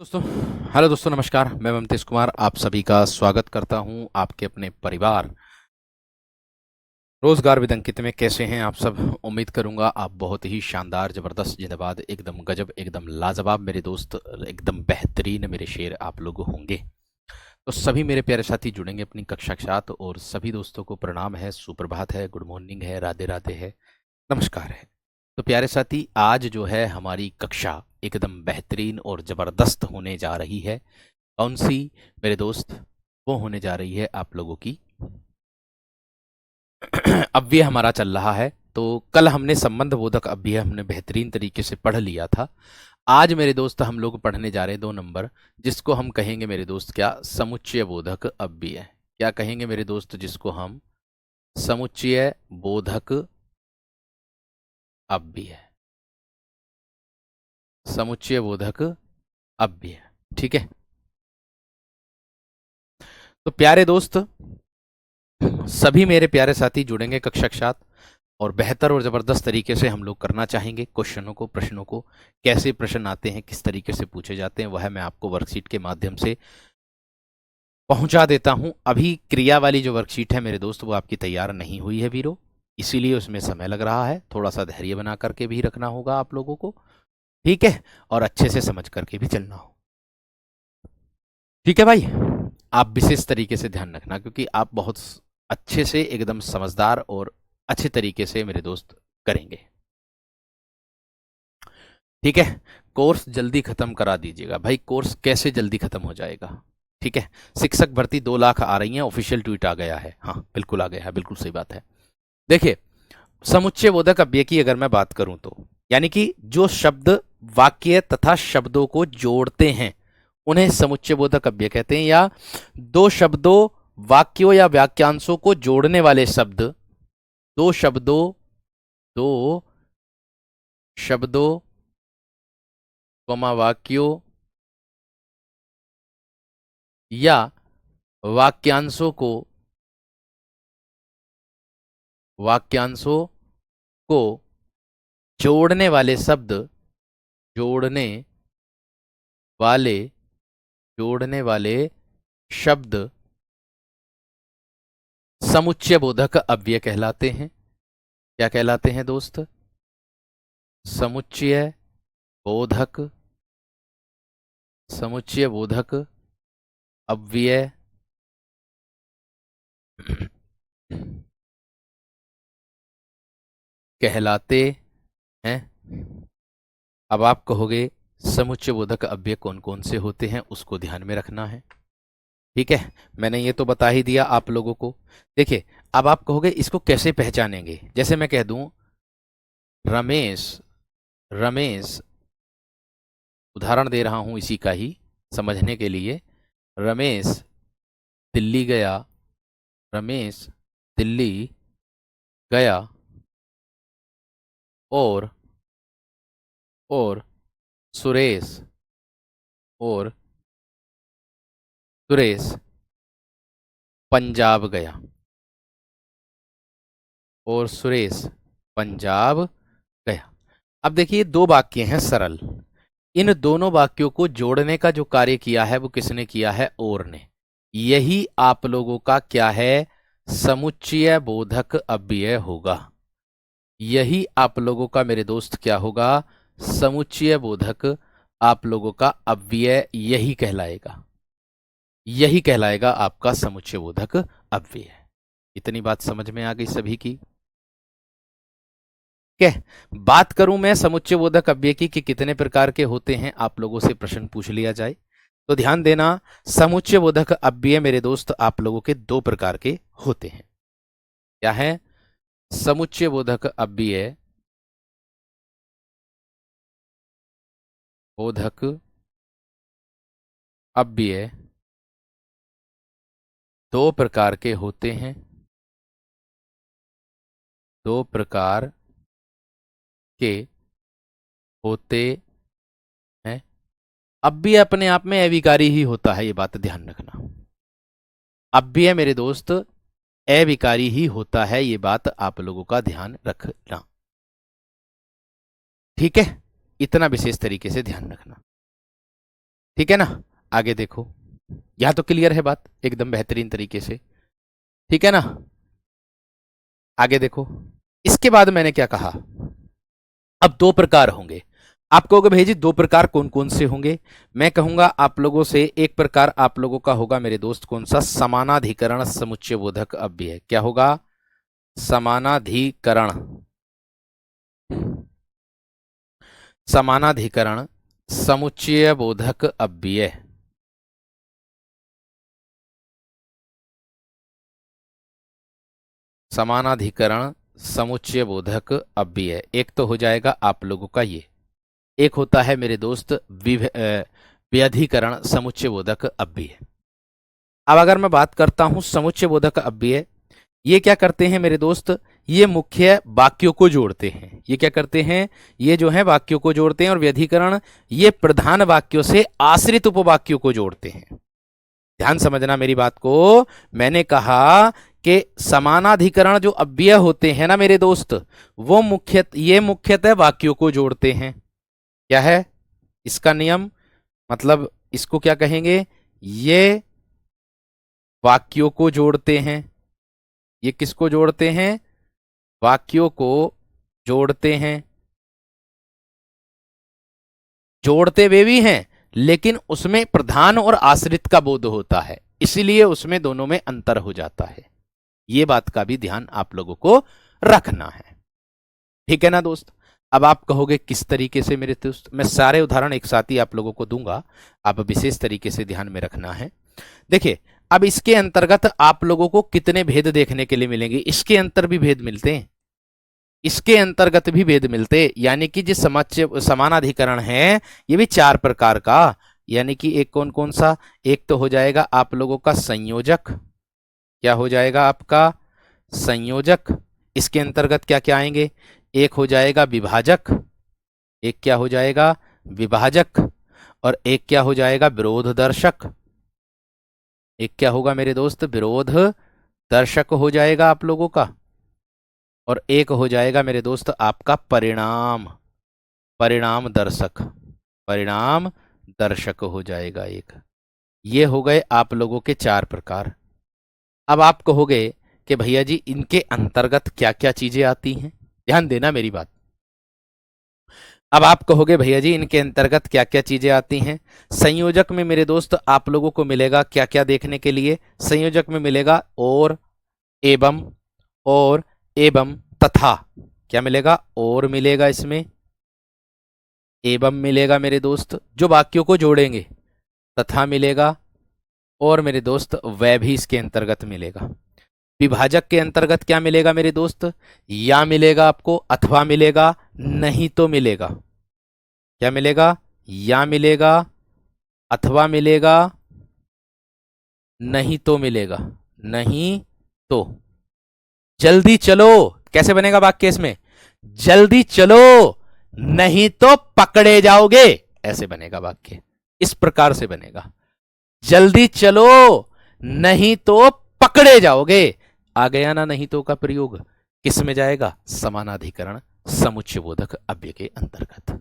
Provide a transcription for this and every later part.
दोस्तों हेलो दोस्तों, नमस्कार। मैं ममतेश कुमार आप सभी का स्वागत करता हूं आपके अपने परिवार रोजगार विद अंकित में। कैसे हैं आप सब? उम्मीद करूंगा आप बहुत ही शानदार, जबरदस्त, जिंदाबाद, एकदम गजब, एकदम लाजवाब मेरे दोस्त, एकदम बेहतरीन मेरे शेर आप लोग होंगे। तो सभी मेरे प्यारे साथी जुड़ेंगे अपनी कक्षा के साथ, और सभी दोस्तों को प्रणाम है, सुप्रभात है, गुड मॉर्निंग है, राधे राधे है, नमस्कार है। तो प्यारे साथी, आज जो है हमारी कक्षा एकदम बेहतरीन और ज़बरदस्त होने जा रही है। कौन सी मेरे दोस्त? वो होने जा रही है आप लोगों की अव्यय हमारा चल रहा है। तो कल हमने संबंध बोधक अव्यय हमने बेहतरीन तरीके से पढ़ लिया था। आज मेरे दोस्त हम लोग पढ़ने जा रहे हैं 2 नंबर, जिसको हम कहेंगे मेरे दोस्त क्या? समुच्चय बोधक अव्यय। क्या कहेंगे मेरे दोस्त? जिसको हम समुच्चय बोधक अव्यय, समुच्चय बोधक अव्यय। ठीक है। तो प्यारे दोस्त, सभी मेरे प्यारे साथी जुड़ेंगे कक्षा के साथ, और बेहतर और ज़बरदस्त तरीके से हम लोग करना चाहेंगे क्वेश्चनों को, प्रश्नों को। कैसे प्रश्न आते हैं, किस तरीके से पूछे जाते हैं, वह मैं आपको वर्कशीट के माध्यम से पहुंचा देता हूं। अभी क्रिया वाली जो वर्कशीट है मेरे दोस्त, वो आपकी तैयार नहीं हुई है वीरो, इसीलिए उसमें समय लग रहा है। थोड़ा सा धैर्य बना करके भी रखना होगा आप लोगों को, ठीक है, और अच्छे से समझ करके भी चलना हो। ठीक है भाई, आप विशेष तरीके से ध्यान रखना, क्योंकि आप बहुत अच्छे से, एकदम समझदार और अच्छे तरीके से मेरे दोस्त करेंगे। ठीक है। कोर्स जल्दी खत्म करा दीजिएगा भाई। कोर्स कैसे जल्दी खत्म हो जाएगा? ठीक है। शिक्षक भर्ती 2 लाख आ रही है, ऑफिशियल ट्वीट आ गया है। हाँ बिल्कुल आ गया है, बिल्कुल सही बात है। देखिए, समुच्चय बोधक अव्यय की अगर मैं बात करूं तो, यानी कि जो शब्द वाक्य तथा शब्दों को जोड़ते हैं उन्हें समुच्चय बोधक अव्यय कहते हैं। या दो शब्दों, वाक्यों या वाक्यांशों को जोड़ने वाले शब्द, दो शब्दों, दो शब्दों वाक्यों या वाक्यांशों को, वाक्यांशों को जोड़ने वाले शब्द, जोड़ने वाले, जोड़ने वाले शब्द समुच्चय बोधक अव्यय कहलाते हैं। क्या कहलाते हैं दोस्त? समुच्चय बोधक, समुच्चय बोधक अव्यय कहलाते हैं। अब आप कहोगे समुच्चय बोधक अव्यय कौन कौन से होते हैं, उसको ध्यान में रखना है। ठीक है, मैंने ये तो बता ही दिया आप लोगों को। देखिए, अब आप कहोगे इसको कैसे पहचानेंगे? जैसे मैं कह दूं रमेश, रमेश, उदाहरण दे रहा हूं इसी का ही समझने के लिए। रमेश दिल्ली गया, रमेश दिल्ली गया, और और सुरेश, और सुरेश पंजाब गया, और सुरेश पंजाब गया। अब देखिए, 2 वाक्य हैं सरल। इन दोनों वाक्यों को जोड़ने का जो कार्य किया है वो किसने किया है? और ने। यही आप लोगों का क्या है? समुच्चय बोधक अव्यय होगा। यही आप लोगों का मेरे दोस्त क्या होगा? समुच्चय बोधक आप लोगों का अव्यय यही कहलाएगा। यही कहलाएगा आपका समुच्चय बोधक अव्यय। इतनी बात समझ में आ गई सभी की? ठीक है। बात करूं मैं समुच्चय बोधक अव्यय की कि कितने प्रकार के होते हैं, आप लोगों से प्रश्न पूछ लिया जाए तो ध्यान देना। समुच्चय बोधक अव्यय मेरे दोस्त आप लोगों के 2 प्रकार के होते हैं। क्या है? समुच्चय बोधक अव्यय, बोधक अव्यय 2 प्रकार के होते हैं। 2 प्रकार के होते हैं। अव्यय अपने आप में अविकारी ही होता है, ये बात ध्यान रखना। अव्यय मेरे दोस्त अविकारी ही होता है, ये बात आप लोगों का ध्यान रखना। ठीक है, इतना विशेष तरीके से ध्यान रखना। ठीक है ना। आगे देखो, यहां तो क्लियर है बात एकदम बेहतरीन तरीके से, ठीक है ना। आगे देखो, इसके बाद मैंने क्या कहा, अब दो प्रकार होंगे। आप कहोगे भैया जी दो प्रकार कौन कौन से होंगे? मैं कहूंगा आप लोगों से, एक प्रकार आप लोगों का होगा मेरे दोस्त कौन सा, समानाधिकरण समुच्चय बोधक अव्यय। क्या होगा? समानाधिकरण, समानाधिकरण समुच्चय बोधक अव्यय। समानाधिकरण समुच्चय बोधक अव्यय एक तो हो जाएगा आप लोगों का ये। एक होता है मेरे दोस्त व्यधिकरण समुच्चय बोधक अव्यय। अब अगर मैं बात करता हूं समुच्चय बोधक अव्यय, ये क्या करते हैं मेरे दोस्त, ये मुख्य वाक्यों को जोड़ते हैं। ये क्या करते हैं, ये जो है वाक्यों को जोड़ते हैं। और व्यधिकरण ये प्रधान वाक्यों से आश्रित उपवाक्यों को जोड़ते हैं। ध्यान समझना मेरी बात को। मैंने कहा कि समानाधिकरण जो अव्यय होते हैं ना मेरे दोस्त, वो मुख्यतः वाक्यों को जोड़ते हैं। क्या है इसका नियम, मतलब इसको क्या कहेंगे, ये वाक्यों को जोड़ते हैं। ये किसको जोड़ते हैं? वाक्यों को जोड़ते हैं। जोड़ते वे भी हैं, लेकिन उसमें प्रधान और आश्रित का बोध होता है, इसीलिए उसमें दोनों में अंतर हो जाता है। ये बात का भी ध्यान आप लोगों को रखना है, ठीक है ना दोस्त। अब आप कहोगे किस तरीके से मेरे दोस्त, मैं सारे उदाहरण एक साथ ही आप लोगों को दूंगा, आप विशेष तरीके से ध्यान में रखना है। देखिए, अब इसके अंतर्गत आप लोगों को कितने भेद देखने के लिए मिलेंगे, इसके अंतर भी भेद मिलते हैं, इसके अंतर्गत भी भेद मिलते, यानी कि जो समानाधिकरण है ये भी चार प्रकार का। यानी कि एक कौन कौन सा, एक तो हो जाएगा आप लोगों का संयोजक। क्या हो जाएगा आपका? संयोजक। इसके अंतर्गत क्या क्या आएंगे, एक हो जाएगा विभाजक, एक क्या हो जाएगा विभाजक, और एक क्या हो जाएगा विरोध दर्शक। एक क्या होगा मेरे दोस्त, विरोध दर्शक हो जाएगा आप लोगों का। और एक हो जाएगा मेरे दोस्त आपका परिणाम, परिणाम दर्शक, परिणाम दर्शक हो जाएगा एक। ये हो गए आप लोगों के चार प्रकार। अब आप कहोगे कि भैया जी इनके अंतर्गत क्या क्या चीजें आती हैं, ध्यान देना मेरी बात। अब आप कहोगे भैया जी इनके अंतर्गत क्या क्या चीजें आती हैं। संयोजक में मेरे दोस्त आप लोगों को मिलेगा क्या क्या देखने के लिए, संयोजक में मिलेगा एवं, और एवं तथा। क्या मिलेगा? और मिलेगा, इसमें एवं मिलेगा मेरे दोस्त जो वाक्यों को जोड़ेंगे, तथा मिलेगा, और मेरे दोस्त वह भी इसके अंतर्गत मिलेगा। विभाजक के अंतर्गत क्या मिलेगा मेरे दोस्त, या मिलेगा आपको, अथवा मिलेगा, नहीं तो मिलेगा। क्या मिलेगा? या मिलेगा, अथवा मिलेगा, नहीं तो मिलेगा। नहीं तो। जल्दी चलो, कैसे बनेगा वाक्य इसमें, जल्दी चलो नहीं तो पकड़े जाओगे, ऐसे बनेगा वाक्य, इस प्रकार से बनेगा। जल्दी चलो नहीं तो पकड़े जाओगे। आ गया ना नहीं तो का प्रयोग, किस में जाएगा? समानाधिकरण समुच्चय बोधक अव्यय के अंतर्गत।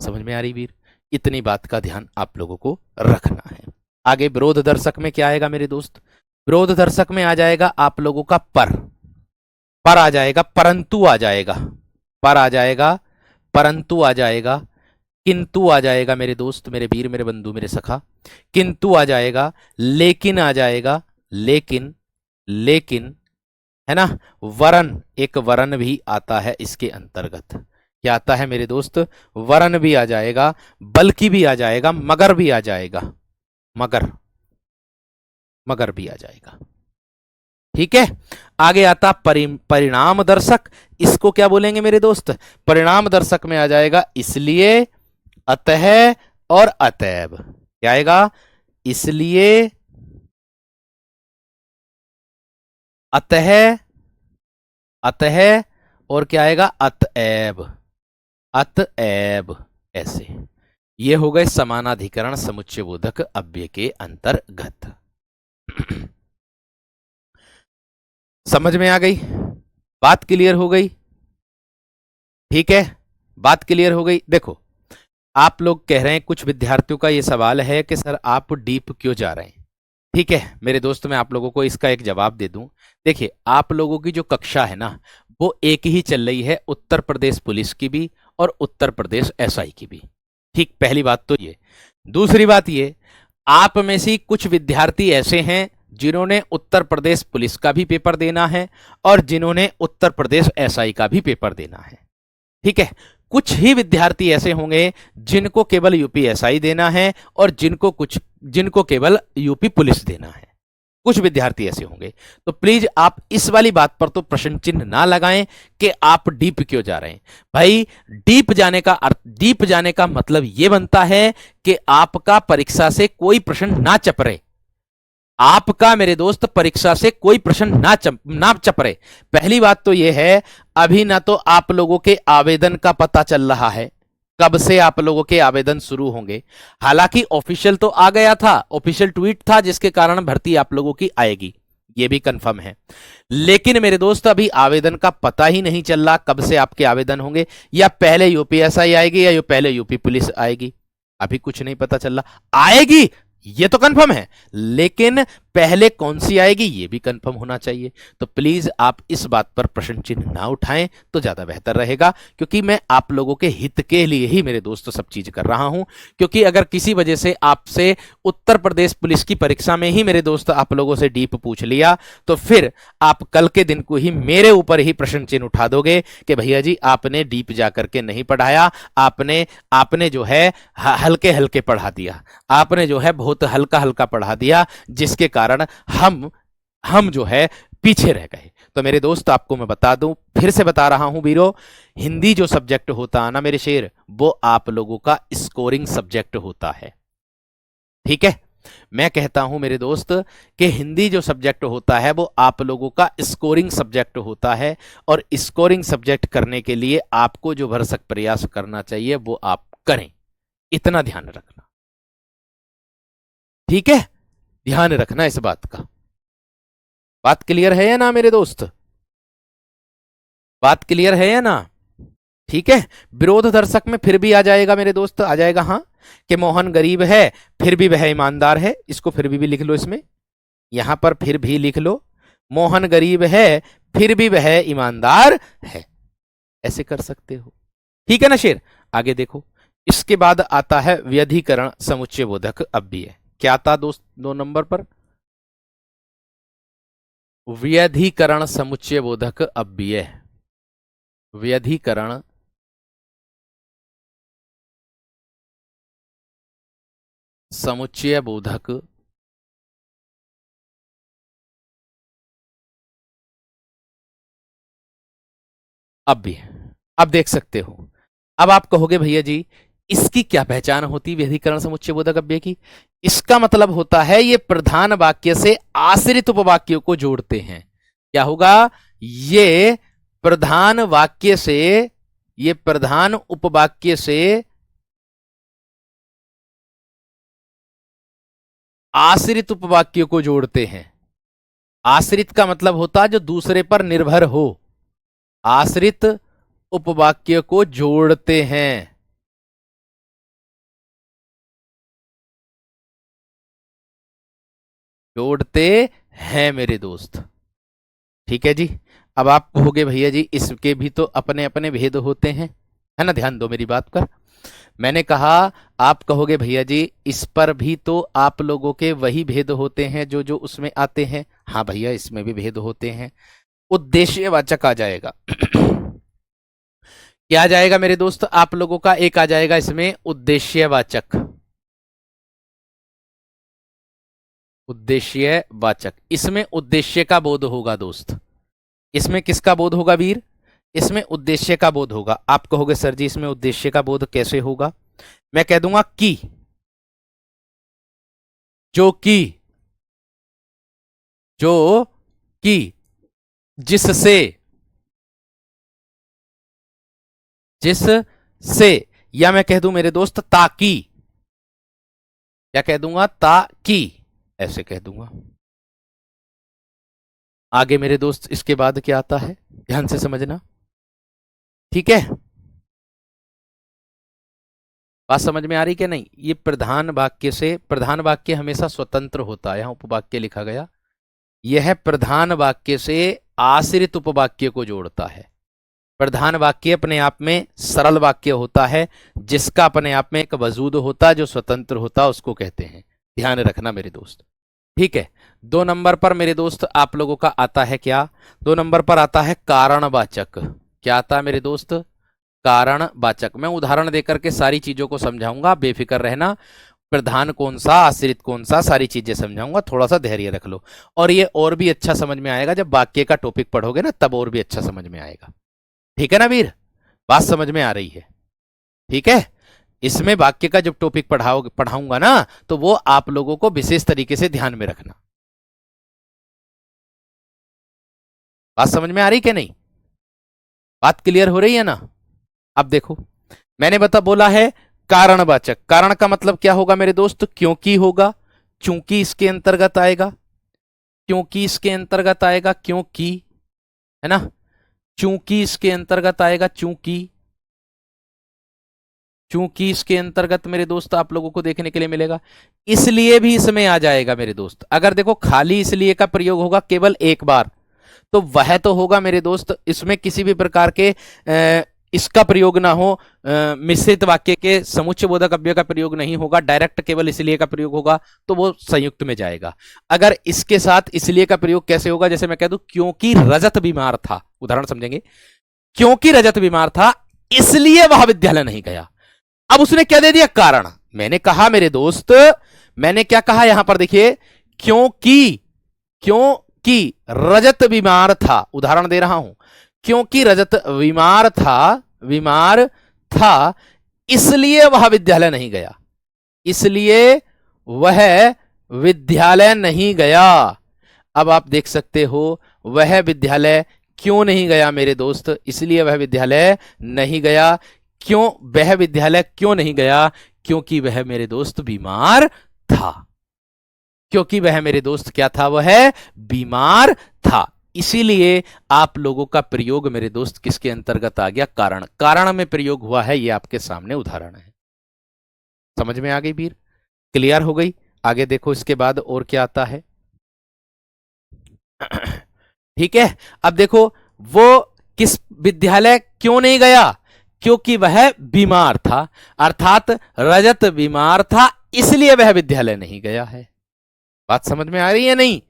समझ में आ रही वीर? इतनी बात का ध्यान आप लोगों को रखना है। आगे विरोध दर्शक में क्या आएगा मेरे दोस्त, विरोध दर्शक में आ जाएगा आप लोगों का पर आ जाएगा, परंतु आ जाएगा, पर आ जाएगा, परंतु आ जाएगा, किंतु आ जाएगा मेरे दोस्त, मेरे वीर, मेरे बंधु, मेरे सखा, किंतु आ जाएगा, लेकिन आ जाएगा, लेकिन, लेकिन, है ना, वरन, एक वरन भी आता है इसके अंतर्गत। क्या आता है मेरे दोस्त? वरन भी आ जाएगा, बल्कि भी आ जाएगा, मगर भी आ जाएगा, मगर, मगर भी आ जाएगा। ठीक है। आगे आता परिणाम दर्शक, इसको क्या बोलेंगे मेरे दोस्त? परिणाम दर्शक में आ जाएगा इसलिए, अतः और अतएव। क्या आएगा? इसलिए, अतः, अतः, और क्या आएगा? अतएव, अतएव, ऐसे। ये हो गए समानाधिकरण समुच्चय बोधक अव्यय के अंतर्गत। समझ में आ गई बात? क्लियर हो गई? ठीक है, बात क्लियर हो गई। देखो, आप लोग कह रहे हैं, कुछ विद्यार्थियों का ये सवाल है कि सर आप डीप क्यों जा रहे हैं। ठीक है मेरे दोस्त, मैं आप लोगों को इसका एक जवाब दे दूं। देखिए, आप लोगों की जो कक्षा है ना, वो एक ही चल रही है, उत्तर प्रदेश पुलिस की भी और उत्तर प्रदेश एसआई की भी। ठीक, पहली बात तो ये। दूसरी बात ये, आप में से कुछ विद्यार्थी ऐसे हैं जिन्होंने उत्तर प्रदेश पुलिस का भी पेपर देना है और जिन्होंने उत्तर प्रदेश एसआई का भी पेपर देना है। ठीक है, कुछ ही विद्यार्थी ऐसे होंगे जिनको केवल यूपीएसआई देना है और जिनको केवल यूपी पुलिस देना है। कुछ विद्यार्थी ऐसे होंगे। तो प्लीज आप इस वाली बात पर तो प्रश्न चिन्ह ना लगाएं कि आप डीप क्यों जा रहे हैं। भाई, डीप जाने का मतलब यह बनता है कि आपका परीक्षा से कोई प्रश्न ना चपरे। आपका मेरे दोस्त परीक्षा से कोई प्रश्न ना चपरे। पहली बात तो यह है, अभी ना तो आप लोगों के आवेदन का पता चल रहा है कब से आप लोगों के आवेदन शुरू होंगे। हालांकि ऑफिशियल तो आ गया था, ऑफिशियल ट्वीट था जिसके कारण भर्ती आप लोगों की आएगी, ये भी कंफर्म है। लेकिन मेरे दोस्त अभी आवेदन का पता ही नहीं चल रहा कब से आपके आवेदन होंगे, या पहले यूपीएसआई आएगी या पहले यूपी पुलिस आएगी, अभी कुछ नहीं पता चल रहा। आएगी ये तो कंफर्म है, लेकिन पहले कौन सी आएगी ये भी कंफर्म होना चाहिए। तो प्लीज आप इस बात पर प्रश्न चिन्ह ना उठाएं तो ज्यादा बेहतर रहेगा, क्योंकि मैं आप लोगों के हित के लिए ही मेरे दोस्तों सब चीज कर रहा हूं। क्योंकि अगर किसी वजह से आपसे उत्तर प्रदेश पुलिस की परीक्षा में ही मेरे दोस्त आप लोगों से डीप पूछ लिया, तो फिर आप कल के दिन को ही मेरे ऊपर ही प्रश्न चिन्ह उठा दोगे कि भैया जी आपने डीप जाकर के नहीं पढ़ाया, आपने जो है हल्के हल्के पढ़ा दिया, आपने जो है बहुत हल्का हल्का पढ़ा दिया, जिसके कारण हम जो है पीछे रह गए। तो मेरे दोस्त आपको मैं बता दूं, फिर से बता रहा हूं वीरो, हिंदी जो सब्जेक्ट होता है ना मेरे शेर, वो आप लोगों का स्कोरिंग सब्जेक्ट होता है। ठीक है, मैं कहता हूं मेरे दोस्त कि हिंदी जो सब्जेक्ट होता है वो आप लोगों का स्कोरिंग सब्जेक्ट होता है, और स्कोरिंग सब्जेक्ट करने के लिए आपको जो भरसक प्रयास करना चाहिए वो आप करें, इतना ध्यान रखना। ठीक है, ध्यान रखना इस बात का। बात क्लियर है या ना मेरे दोस्त? बात क्लियर है या ना? ठीक है, विरोध दर्शक में फिर भी आ जाएगा मेरे दोस्त, आ जाएगा हाँ, कि मोहन गरीब है फिर भी वह ईमानदार है। इसको फिर भी लिख लो, इसमें यहां पर फिर भी लिख लो, मोहन गरीब है फिर भी वह ईमानदार है, ऐसे कर सकते हो। ठीक है ना शेर? आगे देखो, इसके बाद आता है व्यधिकरण समुच्चय बोधक अव्यय। क्या आता दोस्त 2 नंबर पर? व्यधिकरण समुच्चय बोधक अव्यय। व्यधिकरण समुच्चय बोधक अव्यय। अब देख सकते हो। अब आप कहोगे भैया जी इसकी क्या पहचान होती व्यधिकरण समुच्चय बोधक अव्यय की? इसका मतलब होता है ये प्रधान वाक्य से आश्रित उपवाक्यों को जोड़ते हैं। क्या होगा? ये प्रधान वाक्य से, ये प्रधान उपवाक्य से आश्रित उपवाक्यों को जोड़ते हैं। आश्रित का मतलब होता है जो दूसरे पर निर्भर हो, आश्रित उपवाक्य को जोड़ते हैं। जोड़ते हैं मेरे दोस्त। ठीक है जी। अब आप कहोगे भैया जी इसके भी तो अपने अपने भेद होते हैं, है ना? ध्यान दो मेरी बात पर। मैंने कहा, आप कहोगे भैया जी इस पर भी तो आप लोगों के वही भेद होते हैं जो जो उसमें आते हैं। हाँ भैया, इसमें भी भेद होते हैं। उद्देश्यवाचक आ जाएगा। क्या आ जाएगा मेरे दोस्त आप लोगों का? एक आ जाएगा इसमें उद्देश्यवाचक। उद्देश्यवाचक, इसमें उद्देश्य का बोध होगा दोस्त। इसमें किसका बोध होगा वीर? इसमें उद्देश्य का बोध होगा। आप कहोगे सर जी इसमें उद्देश्य का बोध कैसे होगा? मैं कह दूंगा कि, जो कि, जो कि, जिससे, जिससे, या मैं कह दूं मेरे दोस्त ताकि। क्या कह दूंगा? ताकि, ऐसे कह दूंगा। आगे मेरे दोस्त इसके बाद क्या आता है ध्यान से समझना। ठीक है, बात समझ में आ रही कि नहीं? ये प्रधान वाक्य से, प्रधान वाक्य हमेशा स्वतंत्र होता है, यहां उपवाक्य लिखा गया, यह प्रधान वाक्य से आश्रित उपवाक्य को जोड़ता है। प्रधान वाक्य अपने आप में सरल वाक्य होता है, जिसका अपने आप में एक वजूद होता है, जो स्वतंत्र होता है, उसको कहते हैं। ध्यान रखना मेरे दोस्त, ठीक है। 2 नंबर पर मेरे दोस्त आप लोगों का आता है क्या? 2 नंबर पर आता है कारणवाचक। क्या आता है मेरे दोस्त? कारणवाचक। मैं उदाहरण देकर के सारी चीजों को समझाऊंगा, बेफिक्र रहना। प्रधान कौन सा, आश्रित कौन सा, सारी चीजें समझाऊंगा, थोड़ा सा धैर्य रख लो। और ये और भी अच्छा समझ में आएगा जब वाक्य का टॉपिक पढ़ोगे ना, तब और भी अच्छा समझ में आएगा। ठीक है ना वीर? बात समझ में आ रही है? ठीक है। इसमें वाक्य का जब टॉपिक पढ़ाऊंगा ना, तो वो आप लोगों को विशेष तरीके से ध्यान में रखना। बात समझ में आ रही कि नहीं? बात क्लियर हो रही है ना? अब देखो, मैंने बोला है कारणवाचक। कारण का मतलब क्या होगा मेरे दोस्त? क्योंकि होगा, चूंकि इसके अंतर्गत आएगा, क्योंकि इसके अंतर्गत आएगा, क्योंकि, है ना, चूंकि इसके अंतर्गत आएगा, चूंकि, चूंकि इसके अंतर्गत मेरे दोस्त आप लोगों को देखने के लिए मिलेगा। इसलिए भी इसमें आ जाएगा मेरे दोस्त। अगर देखो खाली इसलिए का प्रयोग होगा केवल एक बार, तो वह तो होगा मेरे दोस्त, इसमें किसी भी प्रकार के इसका प्रयोग ना हो, मिश्रित वाक्य के समुच्चय बोधक अव्यय का प्रयोग नहीं होगा, डायरेक्ट केवल इसलिए का प्रयोग होगा, तो वो संयुक्त में जाएगा। अगर इसके साथ इसलिए का प्रयोग कैसे होगा? जैसे मैं कह दूं क्योंकि रजत बीमार था, उदाहरण समझेंगे, क्योंकि रजत बीमार था इसलिए वह विद्यालय नहीं गया। अब उसने क्या दे दिया? कारण। मैंने कहा मेरे दोस्त, मैंने क्या कहा यहां पर देखिए, क्योंकि, क्योंकि रजत बीमार था, उदाहरण दे रहा हूं, क्योंकि रजत बीमार था, बीमार था, इसलिए वह विद्यालय नहीं गया, इसलिए वह विद्यालय नहीं गया। अब आप देख सकते हो, वह विद्यालय क्यों नहीं गया मेरे दोस्त? इसलिए वह विद्यालय नहीं गया। क्यों वह विद्यालय क्यों नहीं गया? क्योंकि वह मेरे दोस्त बीमार था। क्योंकि वह मेरे दोस्त क्या था? वह बीमार था। इसीलिए आप लोगों का प्रयोग मेरे दोस्त किसके अंतर्गत आ गया? कारण। कारण में प्रयोग हुआ है, ये आपके सामने उदाहरण है। समझ में आ गई वीर? क्लियर हो गई? आगे देखो इसके बाद और क्या आता है। ठीक है। अब देखो, वो किस विद्यालय क्यों नहीं गया? क्योंकि वह बीमार था, अर्थात रजत बीमार था, इसलिए वह विद्यालय नहीं गया है। बात समझ में आ रही है नहीं?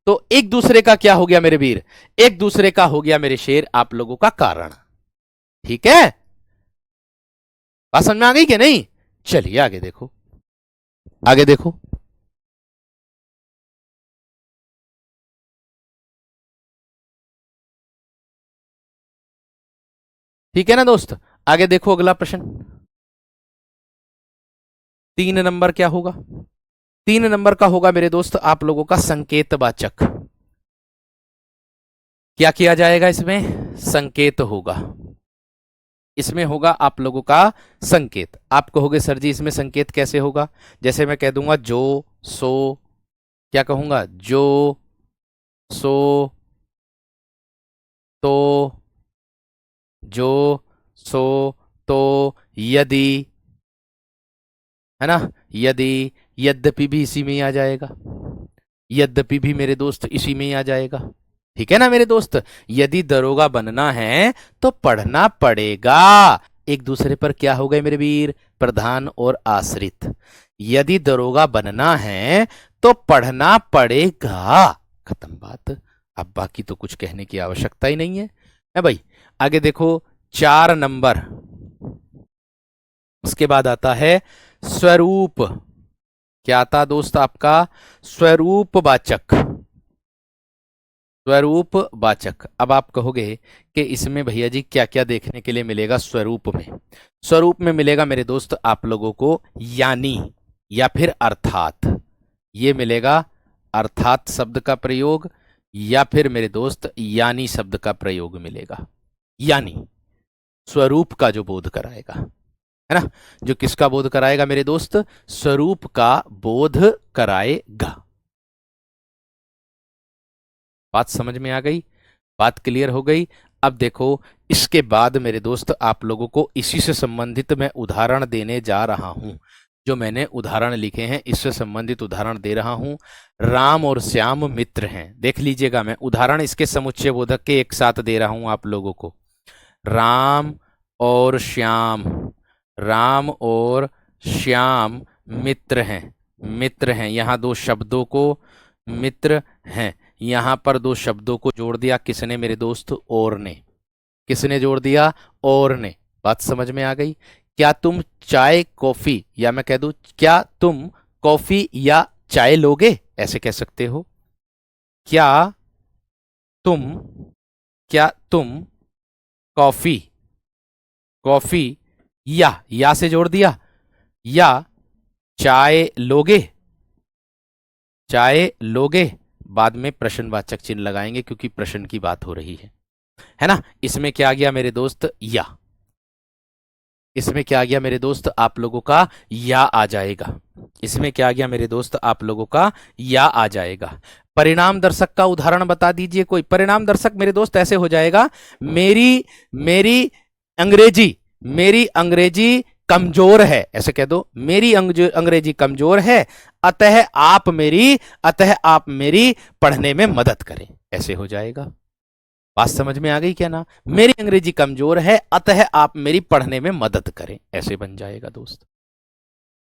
तो एक दूसरे का क्या हो गया मेरे वीर? एक दूसरे का हो गया मेरे शेर आप लोगों का कारण। ठीक है, बात समझ में आ गई कि नहीं? चलिए आगे देखो, आगे देखो। ठीक है ना दोस्त? आगे देखो अगला प्रश्न। 3 नंबर क्या होगा? 3 नंबर का होगा मेरे दोस्त आप लोगों का संकेतवाचक। क्या किया जाएगा इसमें? संकेत होगा। इसमें होगा आप लोगों का संकेत। आप कहोगे सर जी इसमें संकेत कैसे होगा? जैसे मैं कह दूंगा जो, सो, क्या कहूंगा? जो, सो, तो, जो, सो, तो, यदि, है ना, यदि, यद्यपि भी इसी में ही आ जाएगा, यद्यपि भी मेरे दोस्त इसी में ही आ जाएगा। ठीक है ना मेरे दोस्त? यदि दरोगा बनना है तो पढ़ना पड़ेगा। एक दूसरे पर क्या हो गए मेरे वीर? प्रधान और आश्रित। यदि दरोगा बनना है तो पढ़ना पड़ेगा, खत्म बात। अब बाकी तो कुछ कहने की आवश्यकता ही नहीं है भाई। आगे देखो 4 नंबर, उसके बाद आता है स्वरूप। क्या आता दोस्त आपका? स्वरूपवाचक। स्वरूपवाचक। अब आप कहोगे कि इसमें भैया जी क्या क्या देखने के लिए मिलेगा स्वरूप में? स्वरूप में मिलेगा मेरे दोस्त आप लोगों को यानी या फिर अर्थात, ये मिलेगा। अर्थात शब्द का प्रयोग या फिर मेरे दोस्त यानी शब्द का प्रयोग मिलेगा। यानी स्वरूप का जो बोध कराएगा, है ना, जो किसका बोध कराएगा मेरे दोस्त? स्वरूप का बोध कराएगा। बात समझ में आ गई? बात क्लियर हो गई? अब देखो इसके बाद मेरे दोस्त आप लोगों को इसी से संबंधित मैं उदाहरण देने जा रहा हूं। जो मैंने उदाहरण लिखे हैं इससे संबंधित उदाहरण दे रहा हूं। राम और श्याम मित्र हैं। देख लीजिएगा, मैं उदाहरण इसके समुच्चय बोधक के एक साथ दे रहा हूं आप लोगों को। राम और श्याम, राम और श्याम मित्र हैं, मित्र हैं। यहां दो शब्दों को मित्र हैं, यहां पर दो शब्दों को जोड़ दिया किसने मेरे दोस्त? और ने। किसने जोड़ दिया? और ने। बात समझ में आ गई? क्या तुम चाय कॉफी, या मैं कह दूं क्या तुम कॉफी या चाय लोगे, ऐसे कह सकते हो। क्या तुम, क्या तुम कॉफी, कॉफी या से जोड़ दिया, या चाय लोगे, चाय लोगे। बाद में प्रश्नवाचक चिन्ह लगाएंगे क्योंकि प्रश्न की बात हो रही है ना। इसमें क्या आ गया मेरे दोस्त? या। इसमें क्या आ गया मेरे दोस्त? आप लोगों का या आ जाएगा। इसमें क्या आ गया मेरे दोस्त? आप लोगों का या आ जाएगा। परिणाम दर्शक का उदाहरण बता दीजिए कोई। परिणाम दर्शक मेरे दोस्त ऐसे हो जाएगा, मेरी मेरी अंग्रेजी, मेरी अंग्रेजी कमजोर है, ऐसे कह दो, मेरी अंग्रेजी कमजोर है, अतः आप मेरी पढ़ने में मदद करें, ऐसे हो जाएगा। बात समझ में आ गई क्या ना? मेरी अंग्रेजी कमजोर है अतः आप मेरी पढ़ने में मदद करें, ऐसे बन जाएगा दोस्त।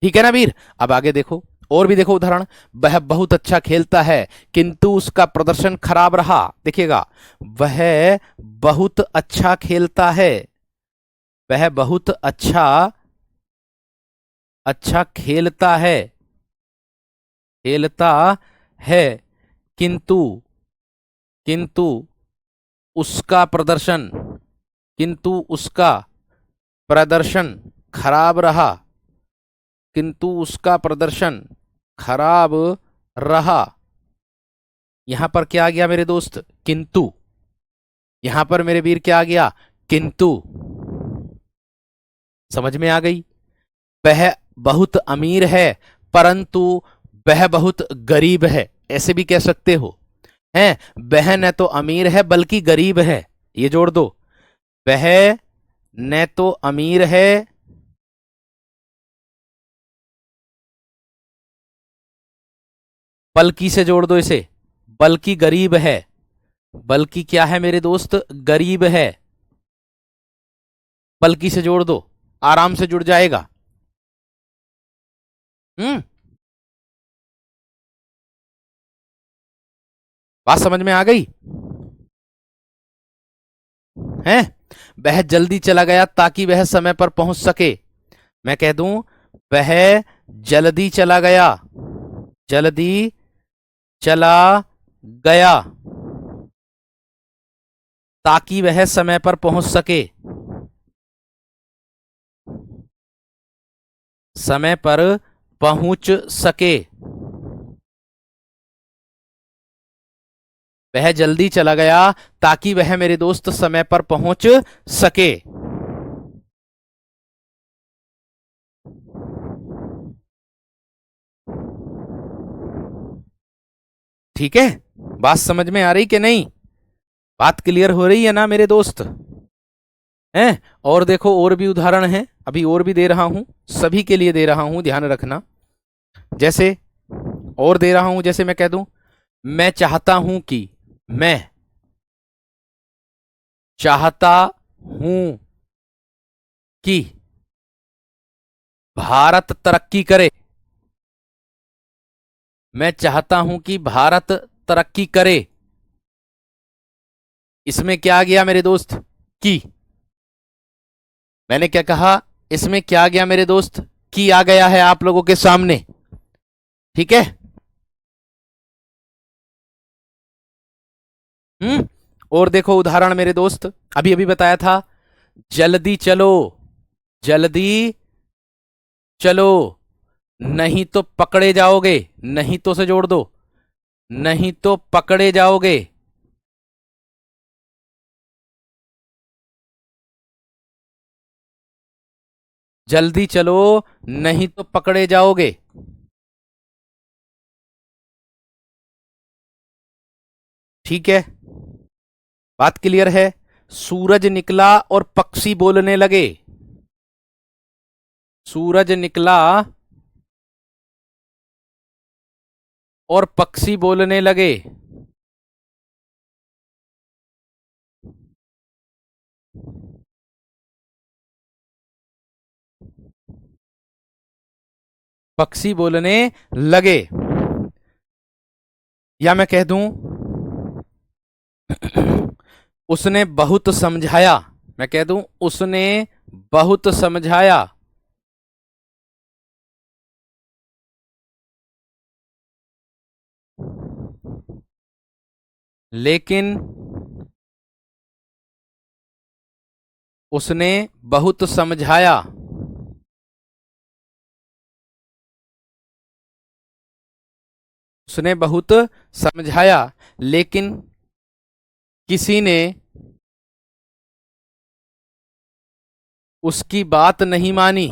ठीक है ना वीर? अब आगे देखो, और भी देखो उदाहरण। वह बहुत अच्छा खेलता है किंतु उसका प्रदर्शन खराब रहा। देखिएगा, वह बहुत अच्छा खेलता है, वह बहुत अच्छा खेलता है, खेलता है, किंतु किंतु उसका प्रदर्शन, किंतु उसका प्रदर्शन खराब रहा, किंतु उसका प्रदर्शन खराब रहा। यहां पर क्या आ गया मेरे दोस्त? किंतु। यहां पर मेरे वीर क्या आ गया? किंतु। समझ में आ गई? वह बहुत अमीर है परंतु वह बहुत गरीब है, ऐसे भी कह सकते हो। हैं, वह न तो अमीर है बल्कि गरीब है, ये जोड़ दो। वह न तो अमीर है बल्कि से जोड़ दो इसे, बल्कि गरीब है। बल्कि क्या है मेरे दोस्त? गरीब है। बल्कि से जोड़ दो, आराम से जुड़ जाएगा। बात समझ में आ गई है? वह जल्दी चला गया ताकि वह समय पर पहुंच सके। मैं कह दूं, वह जल्दी चला गया, जल्दी चला गया ताकि वह समय पर पहुंच सके, समय पर पहुंच सके। वह जल्दी चला गया ताकि वह मेरे दोस्त समय पर पहुंच सके। ठीक है? बात समझ में आ रही कि नहीं? बात क्लियर हो रही है ना मेरे दोस्त? हैं? और देखो, और भी उदाहरण हैं, अभी और भी दे रहा हूं, सभी के लिए दे रहा हूं, ध्यान रखना। जैसे और दे रहा हूं, जैसे मैं कह दूं, मैं चाहता हूं कि, मैं चाहता हूं कि भारत तरक्की करे। मैं चाहता हूं कि भारत तरक्की करे। इसमें क्या आ गया मेरे दोस्त? की। मैंने क्या कहा? इसमें क्या आ गया मेरे दोस्त? की आ गया है आप लोगों के सामने। ठीक है? और देखो उदाहरण मेरे दोस्त, अभी अभी बताया था, जल्दी चलो, जल्दी चलो, नहीं तो पकड़े जाओगे। नहीं तो से जोड़ दो, नहीं तो पकड़े जाओगे। जल्दी चलो, नहीं तो पकड़े जाओगे। ठीक है? बात क्लियर है? सूरज निकला और पक्षी बोलने लगे। सूरज निकला और पक्षी बोलने लगे। पक्षी बोलने लगे, या मैं कह दूं उसने बहुत समझाया। मैं कह दूं उसने बहुत समझाया। लेकिन उसने बहुत समझाया। उसने बहुत समझाया लेकिन किसी ने उसकी बात नहीं मानी।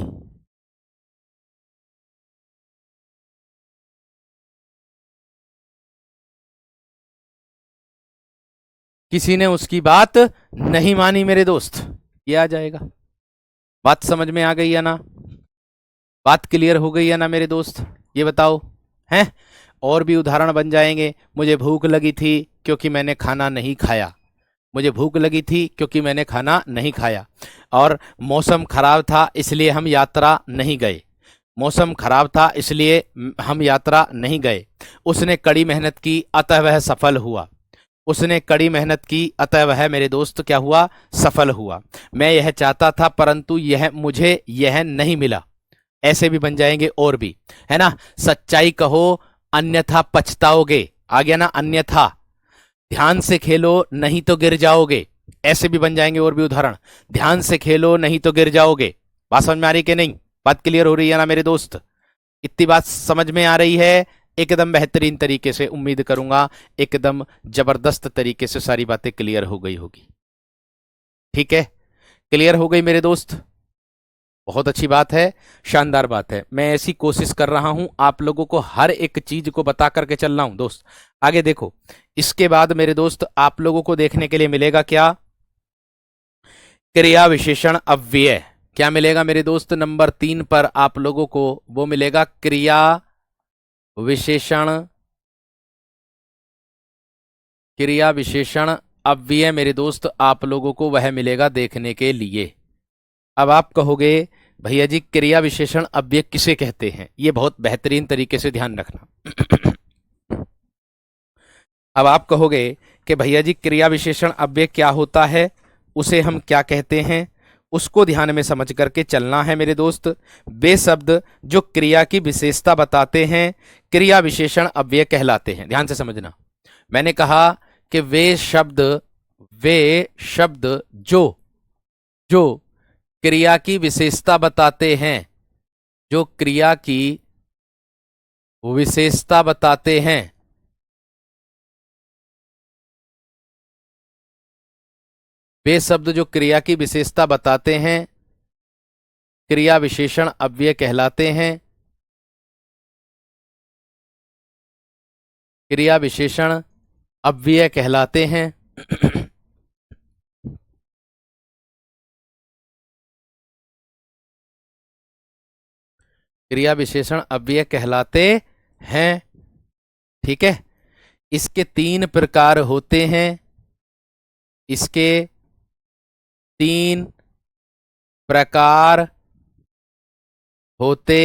किसी ने उसकी बात नहीं मानी मेरे दोस्त। ये आ जाएगा। बात समझ में आ गई है ना? बात क्लियर हो गई है ना मेरे दोस्त? ये बताओ हैं। और भी उदाहरण बन जाएंगे। मुझे भूख लगी थी क्योंकि मैंने खाना नहीं खाया। मुझे भूख लगी थी क्योंकि मैंने खाना नहीं खाया। और मौसम खराब था इसलिए हम यात्रा नहीं गए। मौसम खराब था इसलिए हम यात्रा नहीं गए। उसने कड़ी मेहनत की अतः वह सफल हुआ। उसने कड़ी मेहनत की अतः वह मेरे दोस्त क्या हुआ? सफल हुआ। मैं यह चाहता था परंतु यह मुझे यह नहीं मिला। ऐसे भी बन जाएंगे और भी, है ना। सच्चाई कहो अन्यथा पछताओगे। आ गया ना अन्यथा। ध्यान से खेलो नहीं तो गिर जाओगे। ऐसे भी बन जाएंगे और भी उदाहरण। ध्यान से खेलो नहीं तो गिर जाओगे। बात समझ में आ रही कि नहीं? बात क्लियर हो रही है ना मेरे दोस्त? इतनी बात समझ में आ रही है? एकदम बेहतरीन तरीके से, उम्मीद करूंगा एकदम जबरदस्त तरीके से सारी बातें क्लियर हो गई होगी। ठीक है, क्लियर हो गई मेरे दोस्त? बहुत अच्छी बात है, शानदार बात है। मैं ऐसी कोशिश कर रहा हूं आप लोगों को हर एक चीज को बता करके चल रहा हूं दोस्त। आगे देखो, इसके बाद मेरे दोस्त आप लोगों को देखने के लिए मिलेगा क्या? क्रिया विशेषण अव्यय। क्या मिलेगा मेरे दोस्त? नंबर 3 पर आप लोगों को वो मिलेगा क्रिया विशेषण। क्रिया विशेषण अव्यय मेरे दोस्त आप लोगों को वह मिलेगा देखने के लिए। अब आप कहोगे भैया जी क्रिया विशेषण अव्यय किसे कहते हैं? ये बहुत बेहतरीन तरीके से ध्यान रखना। अब आप कहोगे कि भैया जी क्रिया विशेषण अव्यय क्या होता है, उसे हम क्या कहते हैं, उसको ध्यान में समझ करके चलना है मेरे दोस्त। वे शब्द जो क्रिया की विशेषता बताते हैं क्रिया विशेषण अव्यय कहलाते हैं। ध्यान से समझना। मैंने कहा कि वे शब्द जो जो क्रिया की विशेषता बताते हैं, जो क्रिया की विशेषता बताते हैं, वे शब्द जो क्रिया की विशेषता बताते हैं क्रिया विशेषण अव्यय कहलाते हैं। क्रिया विशेषण अव्यय कहलाते हैं। क्रिया विशेषण अव्यय कहलाते हैं। ठीक है, इसके 3 प्रकार होते हैं। इसके 3 प्रकार होते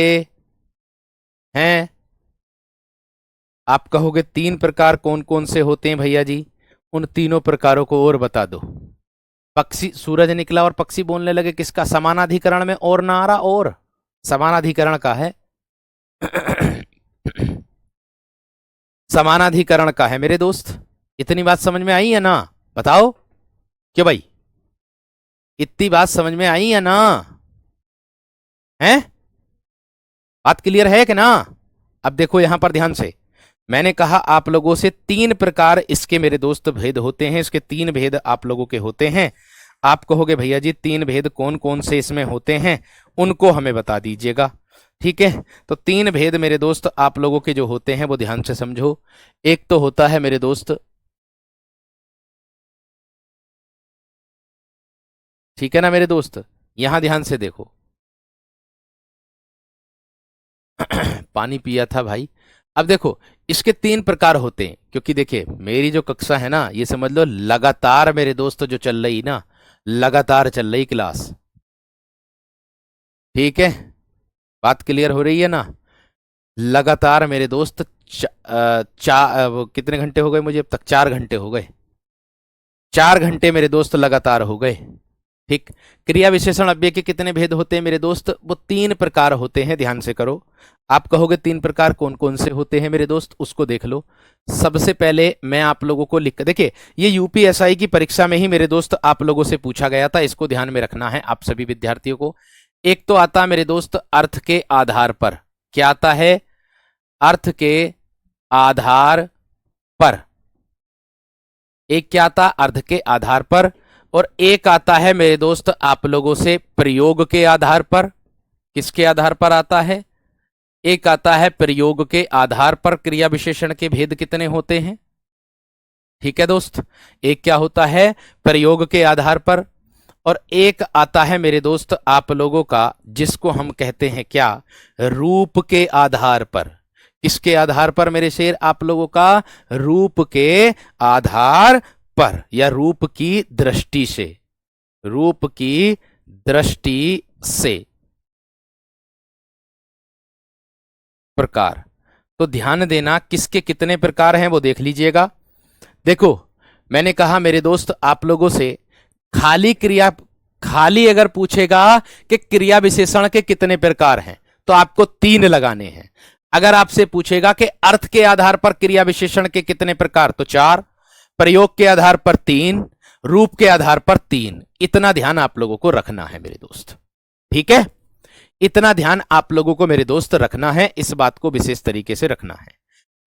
हैं। आप कहोगे 3 प्रकार कौन कौन से होते हैं भैया जी? उन तीनों प्रकारों को और बता दो। पक्षी, सूरज निकला और पक्षी बोलने लगे, किसका? समानाधिकरण में और ना आ रहा, और समानाधिकरण का है। समानाधिकरण का है मेरे दोस्त। इतनी बात समझ में आई है ना? बताओ क्यों भाई, इतनी बात समझ में आई है ना? हैं? बात क्लियर है कि ना? अब देखो यहां पर ध्यान से। मैंने कहा आप लोगों से 3 प्रकार इसके मेरे दोस्त भेद होते हैं। इसके 3 भेद आप लोगों के होते हैं। आप कहोगे भैया जी 3 भेद कौन कौन से इसमें होते हैं, उनको हमें बता दीजिएगा। ठीक है, तो 3 भेद मेरे दोस्त आप लोगों के जो होते हैं वो ध्यान से समझो। एक तो होता है मेरे दोस्त ठीक है ना मेरे दोस्त, यहां ध्यान से देखो। पानी पिया था भाई। अब देखो, इसके तीन प्रकार होते हैं, क्योंकि देखिए मेरी जो कक्षा है ना, ये समझ लो लगातार मेरे दोस्त जो चल रही ना, लगातार चल रही क्लास। ठीक है, बात क्लियर हो रही है ना? लगातार मेरे दोस्त वो कितने घंटे हो गए मुझे अब तक? 4 घंटे हो गए। 4 घंटे मेरे दोस्त लगातार हो गए। ठीक। क्रिया विशेषण अव्यय के कितने भेद होते हैं मेरे दोस्त? वो तीन प्रकार होते हैं, ध्यान से करो। आप कहोगे तीन प्रकार कौन कौन से होते हैं मेरे दोस्त, उसको देख लो। सबसे पहले मैं आप लोगों को लिख, देखिए ये यूपीएसआई की परीक्षा में ही मेरे दोस्त आप लोगों से पूछा गया था, इसको ध्यान में रखना है आप सभी विद्यार्थियों को। एक तो आता है मेरे दोस्त अर्थ के आधार पर। क्या आता है? अर्थ के आधार पर। एक क्या आता? अर्थ के आधार पर। और एक आता है मेरे दोस्त आप लोगों से प्रयोग के आधार पर। किसके आधार पर आता है? एक आता है प्रयोग के आधार पर क्रिया विशेषण के भेद कितने होते हैं। ठीक है दोस्त, एक क्या होता है? प्रयोग के आधार पर। और एक आता है मेरे दोस्त आप लोगों का, जिसको हम कहते हैं क्या? रूप के आधार पर। किसके आधार पर मेरे शेर? आप लोगों का रूप के आधार पर, या रूप की दृष्टि से। रूप की दृष्टि से प्रकार। तो ध्यान देना किसके कितने प्रकार हैं वो देख लीजिएगा। देखो, मैंने कहा मेरे दोस्त आप लोगों से खाली अगर पूछेगा कि क्रिया विशेषण के कितने प्रकार हैं, तो आपको 3 लगाने हैं। अगर आपसे पूछेगा कि अर्थ के आधार पर क्रिया विशेषण के कितने प्रकार, तो 4। प्रयोग के आधार पर 3, रूप के आधार पर 3। इतना ध्यान आप लोगों को रखना है मेरे दोस्त। ठीक है, इतना ध्यान आप लोगों को मेरे दोस्त रखना है, इस बात को विशेष तरीके से रखना है।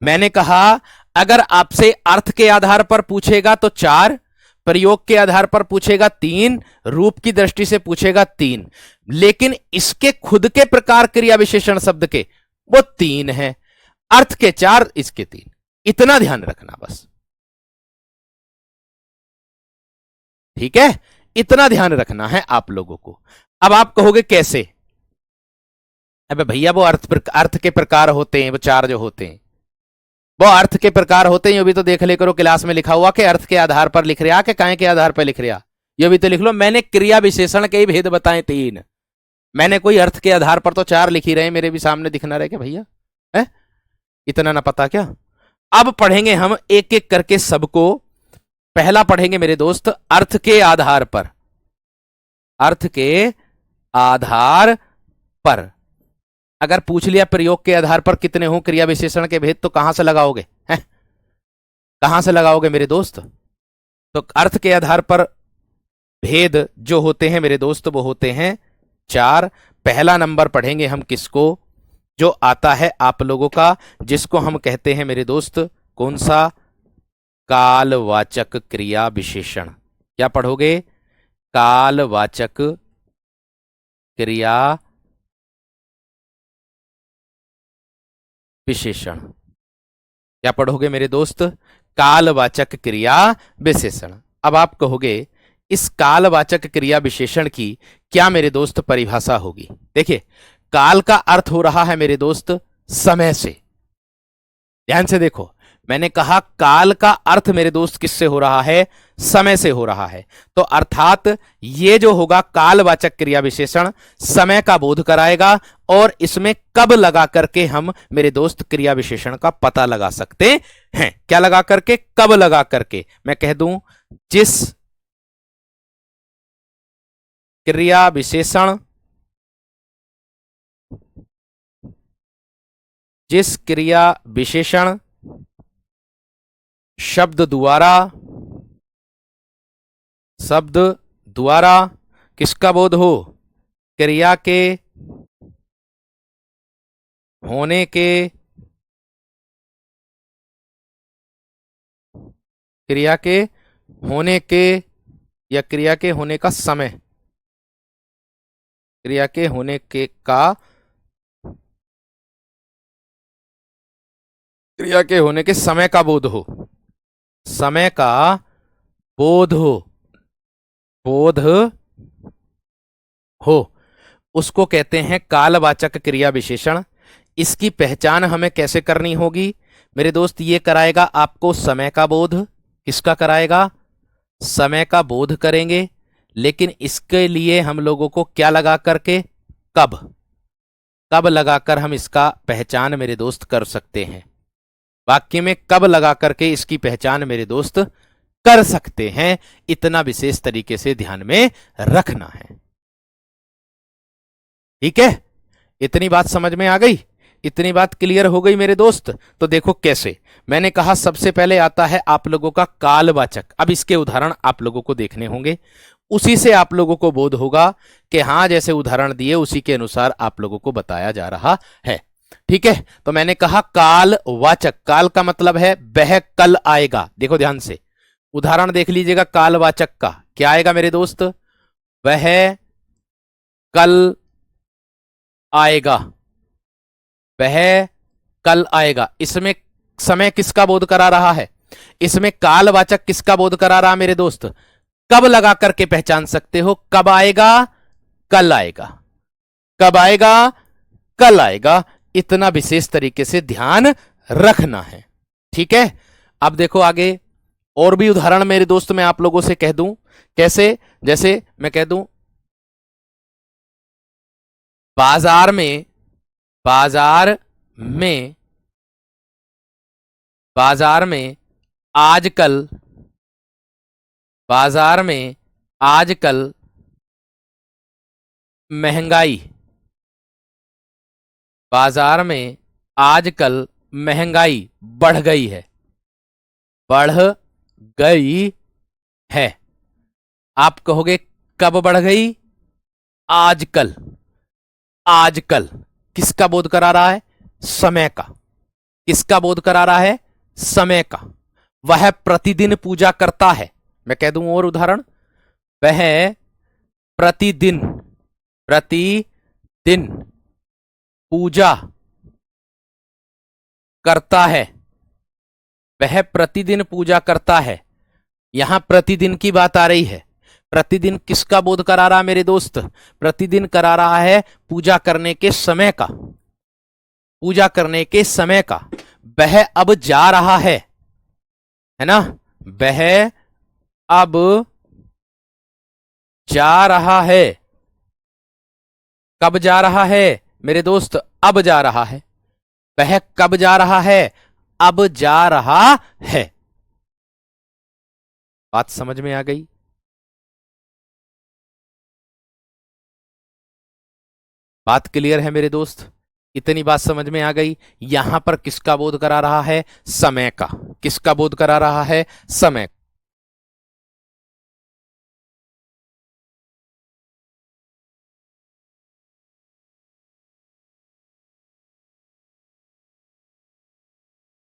मैंने कहा अगर आपसे अर्थ के आधार पर पूछेगा तो 4, प्रयोग के आधार पर पूछेगा 3, रूप की दृष्टि से पूछेगा 3, लेकिन इसके खुद के प्रकार क्रिया विशेषण शब्द के वो 3 है। अर्थ के 4, इसके 3। इतना ध्यान रखना बस। ठीक है, इतना ध्यान रखना है आप लोगों को। अब आप कहोगे कैसे? अबे भैया वो अर्थ के प्रकार होते हैं, वो 4 जो होते हैं वो अर्थ के प्रकार होते हैं। ये भी तो देख ले करो क्लास में लिखा हुआ कि अर्थ के आधार पर लिख रहा कि काय के आधार पर लिख रहा। ये भी तो लिख लो, मैंने क्रिया विशेषण के ही भेद बताए 3। मैंने कोई अर्थ के आधार पर तो 4 लिख ही रहे, मेरे भी सामने दिखना रहे क्या भैया? है इतना ना पता क्या? अब पढ़ेंगे हम एक एक करके सबको। पहला पढ़ेंगे मेरे दोस्त अर्थ के आधार पर। अर्थ के आधार पर अगर पूछ लिया प्रयोग के आधार पर कितने हो क्रिया विशेषण के भेद, तो कहां से लगाओगे? हैं? कहां से लगाओगे मेरे दोस्त? तो अर्थ के आधार पर भेद जो होते हैं मेरे दोस्त वो होते हैं 4। पहला नंबर पढ़ेंगे हम किसको? जो आता है आप लोगों का, जिसको हम कहते हैं मेरे दोस्त कौन सा? कालवाचक क्रिया विशेषण। क्या पढ़ोगे? कालवाचक क्रिया विशेषण। क्या पढ़ोगे मेरे दोस्त? कालवाचक क्रिया विशेषण। अब आप कहोगे इस कालवाचक क्रिया विशेषण की क्या मेरे दोस्त परिभाषा होगी? देखिए, काल का अर्थ हो रहा है मेरे दोस्त समय से। ध्यान से देखो, मैंने कहा काल का अर्थ मेरे दोस्त किससे हो रहा है? समय से हो रहा है। तो अर्थात ये जो होगा कालवाचक क्रिया विशेषण समय का बोध कराएगा, और इसमें कब लगा करके हम मेरे दोस्त क्रिया विशेषण का पता लगा सकते हैं। क्या लगा करके? कब लगा करके? मैं कह दूं, जिस क्रिया विशेषण शब्द द्वारा किसका बोध हो? क्रिया के होने के या क्रिया के होने का समय, क्रिया के होने के का क्रिया के होने के समय का बोध हो। समय का बोध हो। बोध हो उसको कहते हैं कालवाचक क्रिया विशेषण। इसकी पहचान हमें कैसे करनी होगी मेरे दोस्त? ये कराएगा आपको समय का बोध। किसका कराएगा? समय का बोध करेंगे। लेकिन इसके लिए हम लोगों को क्या लगा करके, कब, कब लगाकर हम इसका पहचान मेरे दोस्त कर सकते हैं? वाक्य में कब लगा करके इसकी पहचान मेरे दोस्त कर सकते हैं, इतना विशेष तरीके से ध्यान में रखना है। ठीक है, इतनी बात समझ में आ गई? इतनी बात क्लियर हो गई मेरे दोस्त? तो देखो कैसे, मैंने कहा सबसे पहले आता है आप लोगों का कालवाचक। अब इसके उदाहरण आप लोगों को देखने होंगे, उसी से आप लोगों को बोध होगा कि हाँ जैसे उदाहरण दिए उसी के अनुसार आप लोगों को बताया जा रहा है। ठीक है, तो मैंने कहा कालवाचक, काल का मतलब है वह कल आएगा। देखो ध्यान से उदाहरण देख लीजिएगा कालवाचक का, क्या आएगा मेरे दोस्त? वह कल आएगा, वह कल आएगा। इसमें समय किसका बोध करा रहा है? इसमें कालवाचक किसका बोध करा रहा मेरे दोस्त? कब लगा करके पहचान सकते हो, कब आएगा? कल आएगा। कब आएगा? कल आएगा। इतना विशेष तरीके से ध्यान रखना है। ठीक है, अब देखो आगे और भी उदाहरण मेरे दोस्त मैं आप लोगों से कह दूं। कैसे? जैसे मैं कह दूं बाजार में, बाजार में, बाजार में आजकल, बाजार में आजकल महंगाई, बाजार में आजकल महंगाई बढ़ गई है, बढ़ गई है। आप कहोगे कब बढ़ गई? आजकल। आजकल किसका बोध करा रहा है? समय का। किसका बोध करा रहा है? समय का। वह प्रतिदिन पूजा करता है। मैं कह दूं और उदाहरण, वह प्रतिदिन, प्रतिदिन पूजा करता है, वह प्रतिदिन पूजा करता है। यहां प्रतिदिन की बात आ रही है। प्रतिदिन किसका बोध करा रहा मेरे दोस्त? प्रतिदिन करा रहा है पूजा करने के समय का, पूजा करने के समय का। वह अब जा रहा है ना? वह अब जा रहा है। कब जा रहा है मेरे दोस्त? अब जा रहा है। वह कब जा रहा है? अब जा रहा है। बात समझ में आ गई? बात क्लियर है मेरे दोस्त? इतनी बात समझ में आ गई? यहां पर किसका बोध करा रहा है? समय का। किसका बोध करा रहा है? समय।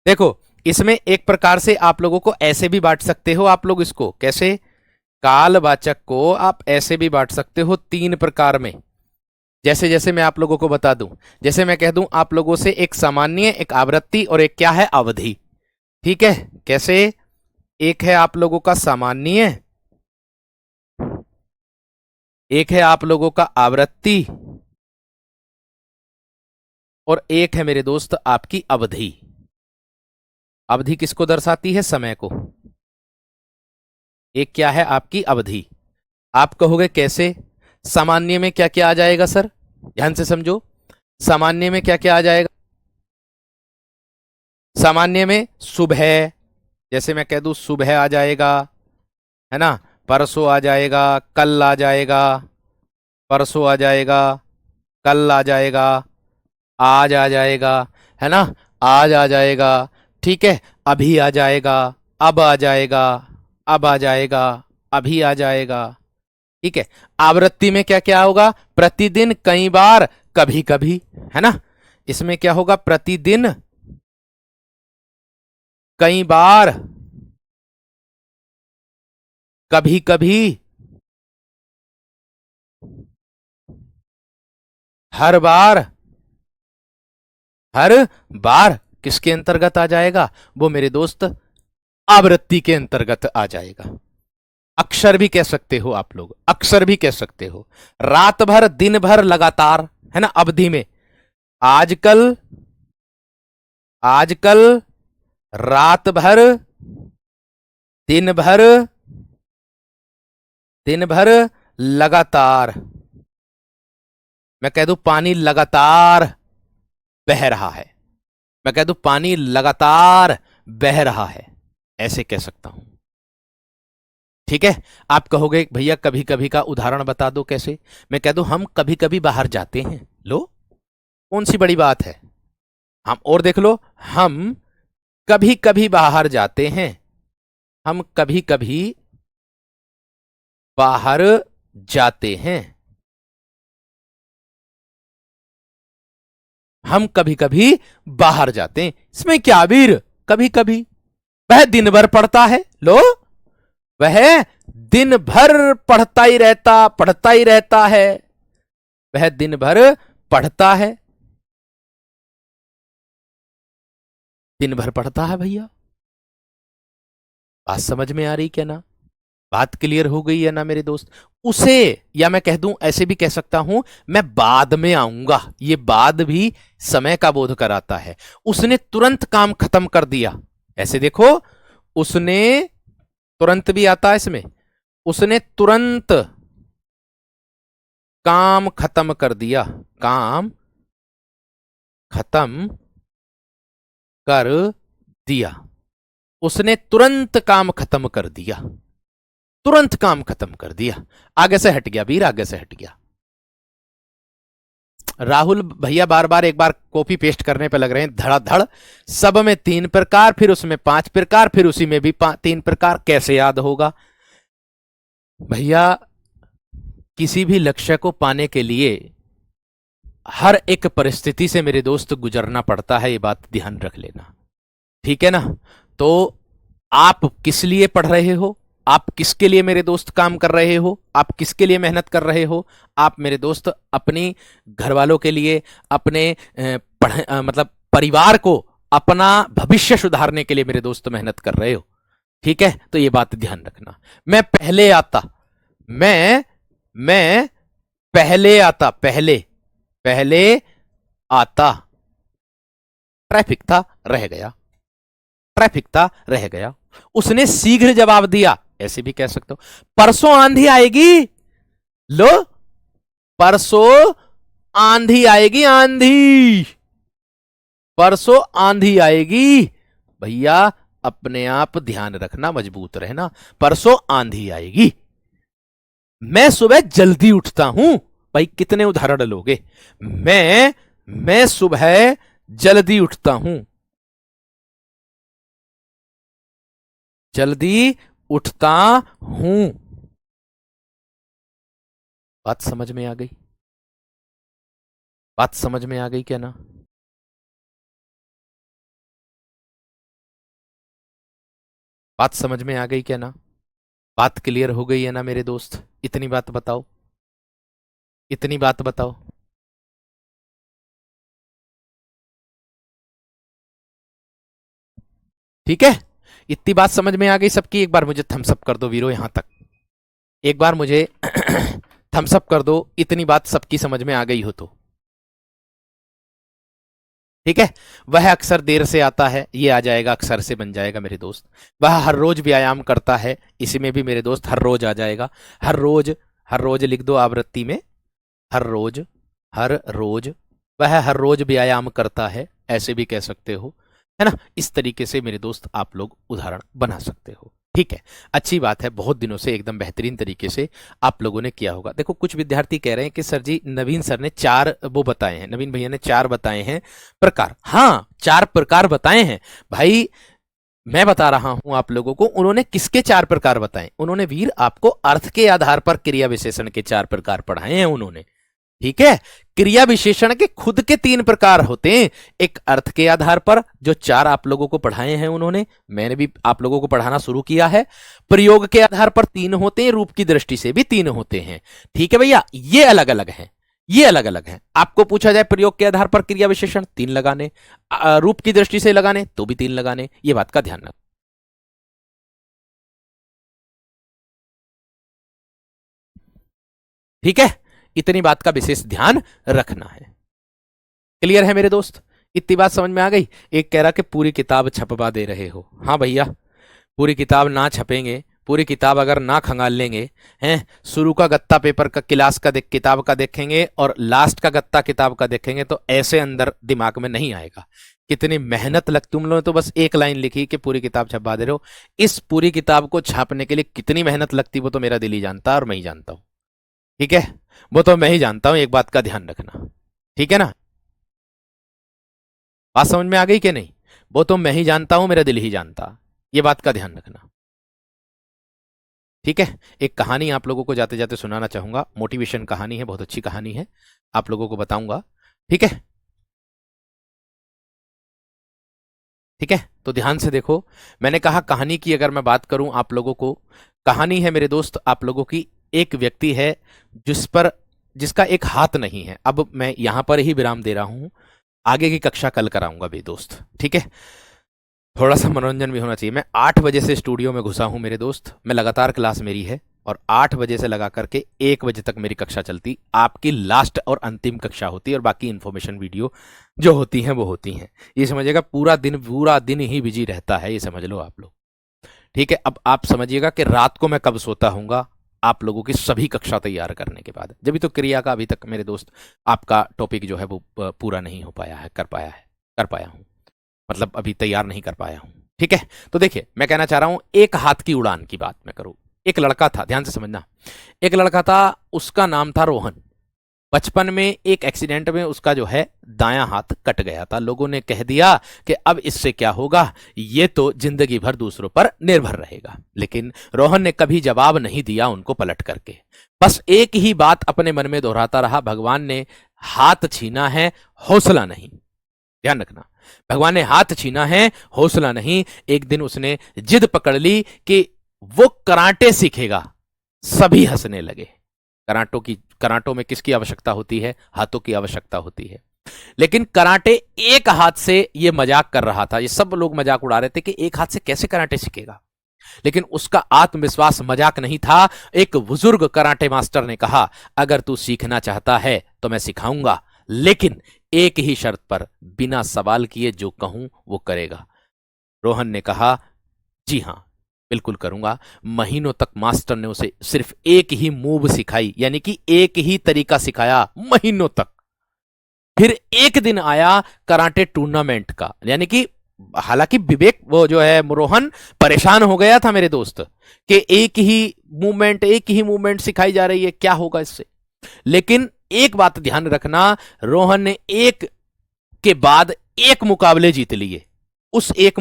देखो इसमें एक प्रकार से आप लोगों को ऐसे भी बांट सकते हो आप लोग इसको। कैसे? कालवाचक को आप ऐसे भी बांट सकते हो तीन प्रकार में। जैसे जैसे मैं आप लोगों को बता दूं, जैसे मैं कह दूं आप लोगों से एक सामान्य, एक आवृत्ति और एक क्या है? अवधि। ठीक है, कैसे? एक है आप लोगों का सामान्य, एक है आप लोगों का आवृत्ति और एक है मेरे दोस्त आपकी अवधि। अवधि किसको दर्शाती है? समय को। एक क्या है? आपकी अवधि। आप कहोगे कैसे? सामान्य में क्या क्या आ जाएगा सर? ध्यान से समझो, सामान्य में क्या क्या आ जाएगा? सामान्य में सुबह, जैसे मैं कह दूं सुबह आ जाएगा, है ना? परसों आ जाएगा, कल आ जाएगा, परसों आ जाएगा, कल आ जाएगा, आज आ जाएगा, है ना? आज आ जाएगा। ठीक है, अभी आ जाएगा, अब आ जाएगा, अब आ जाएगा, अभी आ जाएगा। ठीक है, आवृत्ति में क्या क्या होगा? प्रतिदिन, कई बार, कभी कभी, है ना? इसमें क्या होगा? प्रतिदिन, कई बार, कभी कभी, हर बार। हर बार किसके अंतर्गत आ जाएगा? वो मेरे दोस्त आवृत्ति के अंतर्गत आ जाएगा। अक्षर भी कह सकते हो आप लोग, अक्सर भी कह सकते हो। रात भर, दिन भर, लगातार, है ना, अवधि में। आजकल, आजकल, रात भर, दिन भर, दिन भर, लगातार। मैं कह दूं पानी लगातार बह रहा है, मैं कह दूं पानी लगातार बह रहा है, ऐसे कह सकता हूं। ठीक है। आप कहोगे भैया कभी कभी का उदाहरण बता दो कैसे। मैं कह दूं हम कभी कभी बाहर जाते हैं, लो, कौन सी बड़ी बात है। हम और देख लो, हम कभी कभी बाहर जाते हैं, हम कभी कभी बाहर जाते हैं, हम कभी कभी बाहर जाते हैं। इसमें क्या वीर, कभी कभी। वह दिन भर पढ़ता है, लो, वह दिन भर पढ़ता ही रहता है, वह दिन भर पढ़ता है, दिन भर पढ़ता है भैया। बात समझ में आ रही क्या ना, बात क्लियर हो गई है ना मेरे दोस्त। उसे, या मैं कह दूं ऐसे भी कह सकता हूं, मैं बाद में आऊंगा, ये बाद भी समय का बोध कराता है। उसने तुरंत काम खत्म कर दिया, ऐसे देखो, उसने, तुरंत भी आता है इसमें, उसने तुरंत काम खत्म कर दिया, काम खत्म कर दिया, उसने तुरंत काम खत्म कर दिया, तुरंत काम खत्म कर दिया। आगे से हट गया वीर, आगे से हट गया। राहुल भैया बार बार एक बार कॉपी पेस्ट करने पे लग रहे हैं धड़ाधड़। सब में 3 प्रकार, फिर उसमें 5 प्रकार, फिर उसी में भी 3 प्रकार, कैसे याद होगा भैया। किसी भी लक्ष्य को पाने के लिए हर एक परिस्थिति से मेरे दोस्त गुजरना पड़ता है, ये बात ध्यान रख लेना, ठीक है ना। तो आप किस लिए पढ़ रहे हो, आप किसके लिए मेरे दोस्त काम कर रहे हो, आप किसके लिए मेहनत कर रहे हो। आप मेरे दोस्त अपनी घर वालों के लिए, अपने मतलब परिवार को, अपना भविष्य सुधारने के लिए मेरे दोस्त मेहनत कर रहे हो, ठीक है। तो ये बात ध्यान रखना। मैं पहले आता, मैं पहले आता, पहले, पहले आता, ट्रैफिक था रह गया, ट्रैफिक था रह गया। उसने शीघ्र जवाब दिया, ऐसे भी कह सकते हो। परसों आंधी आएगी, लो, परसों आंधी आएगी, आंधी, परसों आंधी आएगी। भैया अपने आप ध्यान रखना, मजबूत रहना। परसों आंधी आएगी। मैं सुबह जल्दी उठता हूं, भाई कितने उदाहरण लोगे। मैं सुबह जल्दी उठता हूं, जल्दी उठता हूं। बात समझ में आ गई, बात समझ में आ गई क्या ना। बात समझ में आ गई क्या ना, बात क्लियर हो गई है ना मेरे दोस्त। इतनी बात बताओ, इतनी बात बताओ। ठीक है, इतनी बात समझ में आ गई सबकी। एक बार मुझे थम्स अप कर दो वीरो, यहां तक एक बार मुझे थम्स अप कर दो, इतनी बात सबकी समझ में आ गई हो तो। ठीक है। वह अक्सर देर से आता है, ये आ जाएगा, अक्सर से बन जाएगा मेरे दोस्त। वह हर रोज व्यायाम करता है, इसी में भी मेरे दोस्त हर रोज आ जाएगा। हर रोज, हर रोज लिख दो आवृत्ति में, हर रोज, हर रोज। वह हर रोज व्यायाम करता है, ऐसे भी कह सकते हो, है ना। इस तरीके से मेरे दोस्त आप लोग उदाहरण बना सकते हो। ठीक है, अच्छी बात है, बहुत दिनों से एकदम बेहतरीन तरीके से आप लोगों ने किया होगा। देखो कुछ विद्यार्थी कह रहे हैं कि सर जी नवीन सर ने 4 वो बताए हैं, नवीन भैया ने 4 बताए हैं प्रकार। हाँ 4 प्रकार बताए हैं भाई, मैं बता रहा हूं आप लोगों को। उन्होंने किसके 4 प्रकार बताए, उन्होंने वीर आपको अर्थ के आधार पर क्रिया विशेषण के 4 प्रकार पढ़ाए हैं उन्होंने, ठीक है। क्रिया विशेषण के खुद के 3 प्रकार होते हैं, एक अर्थ के आधार पर जो 4 आप लोगों को पढ़ाए हैं उन्होंने, मैंने भी आप लोगों को पढ़ाना शुरू किया है। प्रयोग के आधार पर 3 होते हैं, रूप की दृष्टि से भी 3 होते हैं, ठीक है भैया। ये अलग अलग हैं, ये अलग अलग हैं। आपको पूछा जाए प्रयोग के आधार पर क्रिया विशेषण 3 लगाने, रूप की दृष्टि से लगाने तो भी 3 लगाने, ये बात का ध्यान रखना। ठीक है, इतनी बात का विशेष ध्यान रखना है। क्लियर है मेरे दोस्त? इतनी बात समझ में आ गई? एक कह रहा कि पूरी किताब छपवा दे रहे हो। हाँ भैया, पूरी किताब ना छपेंगे, पूरी किताब अगर ना खंगाल लेंगे, हैं, शुरू का गत्ता पेपर का क्लास का किताब का देखेंगे और लास्ट का गत्ता किताब का देखेंगे तो ऐसे अंदर दिमाग में नहीं आएगा। कितनी मेहनत लग, तुम लोगों ने तो बस एक लाइन लिखी कि पूरी किताब छपवा दे रहे हो। इस पूरी किताब को छापने के लिए कितनी मेहनत लगती वो तो मेरा दिल ही जानता है और मैं ही जानता हूं। ठीक है, वो तो मैं ही जानता हूं, एक बात का ध्यान रखना। ठीक है ना? बात समझ में आ गई कि नहीं? वो तो मैं ही जानता हूं, मेरा दिल ही जानता। ये बात का ध्यान रखना। ठीक है, एक कहानी आप लोगों को जाते जाते सुनाना चाहूंगा, मोटिवेशन कहानी है, बहुत अच्छी कहानी है, आप लोगों को बताऊंगा। ठीक है, ठीक है, तो ध्यान से देखो। मैंने कहा कहानी की अगर मैं बात करूं आप लोगों को, कहानी है मेरे दोस्त आप लोगों की, एक व्यक्ति है जिसका एक हाथ नहीं है। अब मैं यहां पर ही विराम दे रहा हूं, आगे की कक्षा कल कराऊंगा भी दोस्त। ठीक है, थोड़ा सा मनोरंजन भी होना चाहिए। मैं 8 बजे से स्टूडियो में घुसा हूं मेरे दोस्त, मैं लगातार क्लास मेरी है और 8 बजे से लगा करके 1 बजे तक मेरी कक्षा चलती, आपकी लास्ट और अंतिम कक्षा होती है और बाकी इन्फॉर्मेशन वीडियो जो होती हैं वो होती हैं। ये समझिएगा पूरा दिन ही बिजी रहता है, ये समझ लो आप लोग। ठीक है, अब आप समझिएगा कि रात को मैं कब सोता हूँगा आप लोगों की सभी कक्षा तैयार करने के बाद। जब भी तो क्रिया का अभी तक मेरे दोस्त आपका टॉपिक जो है वो पूरा नहीं हो पाया है, कर पाया हूँ, मतलब अभी तैयार नहीं कर पाया हूं। ठीक है, तो देखिए मैं कहना चाह रहा हूं, एक हाथ की उड़ान की बात मैं करूं। एक लड़का था, ध्यान से समझना, एक लड़का था, उसका नाम था रोहन। बचपन में एक एक्सीडेंट में उसका जो है दायां हाथ कट गया था। लोगों ने कह दिया कि अब इससे क्या होगा, ये तो जिंदगी भर दूसरों पर निर्भर रहेगा। लेकिन रोहन ने कभी जवाब नहीं दिया उनको पलट करके, बस एक ही बात अपने मन में दोहराता रहा, भगवान ने हाथ छीना है, हौसला नहीं। ध्यान रखना, भगवान ने हाथ छीना है, हौसला नहीं। एक दिन उसने जिद पकड़ ली कि वो कराटे सीखेगा। सभी हंसने लगे। कराटों में किसकी आवश्यकता होती है? हाथों की आवश्यकता होती है। लेकिन कराटे एक हाथ से ये मजाक कर रहा था, ये सब लोग मजाक उड़ा रहे थे कि एक हाथ से कैसे कराटे सीखेगा। लेकिन उसका आत्मविश्वास मजाक नहीं था। एक बुजुर्ग कराटे मास्टर ने कहा, अगर तू सीखना चाहता है तो मैं सिखाऊंगा, लेकिन एक ही शर्त पर, बिना सवाल किए जो कहूं वो करेगा। रोहन ने कहा, जी हां बिल्कुल करूंगा। महीनों तक मास्टर ने उसे सिर्फ एक ही मूव सिखाई, यानी कि एक ही तरीका सिखाया महीनों तक। फिर एक दिन आया कराटे टूर्नामेंट का, यानी कि हालांकि विवेक वो जो है रोहन परेशान हो गया था मेरे दोस्त कि एक ही मूवमेंट सिखाई जा रही है, क्या होगा इससे। लेकिन एक बात ध्यान रखना, रोहन ने एक के बाद एक मुकाबले जीत लिए उस एक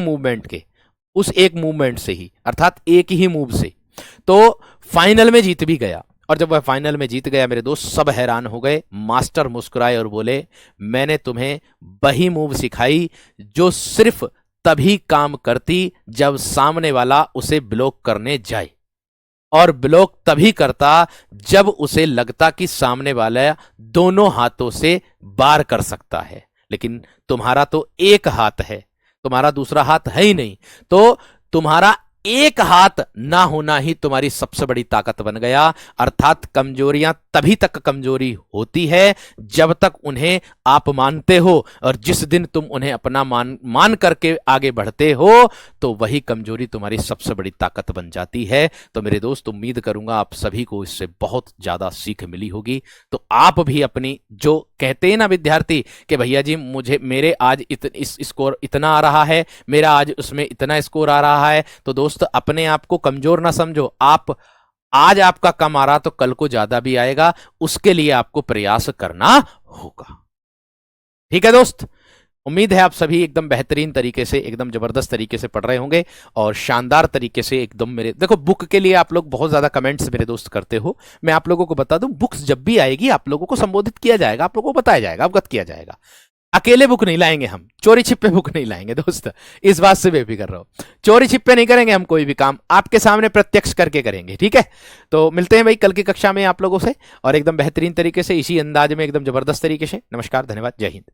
मूवमेंट से ही, अर्थात एक ही मूव से। तो फाइनल में जीत भी गया। और जब वह फाइनल में जीत गया मेरे दोस्त, सब हैरान हो गए। मास्टर मुस्कुराए और बोले, मैंने तुम्हें वही मूव सिखाई जो सिर्फ तभी काम करती जब सामने वाला उसे ब्लॉक करने जाए, और ब्लॉक तभी करता जब उसे लगता कि सामने वाला दोनों हाथों से वार कर सकता है। लेकिन तुम्हारा तो एक हाथ है, तुम्हारा दूसरा हाथ है ही नहीं, तो तुम्हारा एक हाथ ना होना ही तुम्हारी सबसे बड़ी ताकत बन गया। अर्थात कमजोरियां तभी तक कमजोरी होती है जब तक उन्हें आप मानते हो, और जिस दिन तुम उन्हें अपना मान करके आगे बढ़ते हो तो वही कमजोरी तुम्हारी सबसे बड़ी ताकत बन जाती है। तो मेरे दोस्त, उम्मीद करूंगा आप सभी को इससे बहुत ज्यादा सीख मिली होगी। तो आप भी अपनी, जो कहते हैं ना विद्यार्थी कि भैया जी मेरे आज स्कोर इतना आ रहा है, मेरा आज उसमें इतना स्कोर आ रहा है, तो दोस्त अपने आप को कमजोर ना समझो। आज आपका कम आ रहा तो कल को ज्यादा भी आएगा, उसके लिए आपको प्रयास करना होगा। ठीक है दोस्त, उम्मीद है आप सभी एकदम बेहतरीन तरीके से, एकदम जबरदस्त तरीके से पढ़ रहे होंगे और शानदार तरीके से एकदम। मेरे देखो, बुक के लिए आप लोग बहुत ज्यादा कमेंट्स मेरे दोस्त करते हो। मैं आप लोगों को बता दूं, बुक्स जब भी आएगी आप लोगों को संबोधित किया जाएगा, आप लोगों को बताया जाएगा, अवगत किया जाएगा। अकेले बुक नहीं लाएंगे हम, चोरी छिपे बुक नहीं लाएंगे दोस्त, इस बात से बेफिक्र रहो। चोरी छिपे नहीं करेंगे हम, कोई भी काम आपके सामने प्रत्यक्ष करके करेंगे। ठीक है, तो मिलते हैं भाई कल की कक्षा में आप लोगों से, और एकदम बेहतरीन तरीके से, इसी अंदाज में, एकदम जबरदस्त तरीके से। नमस्कार, धन्यवाद, जय हिंद।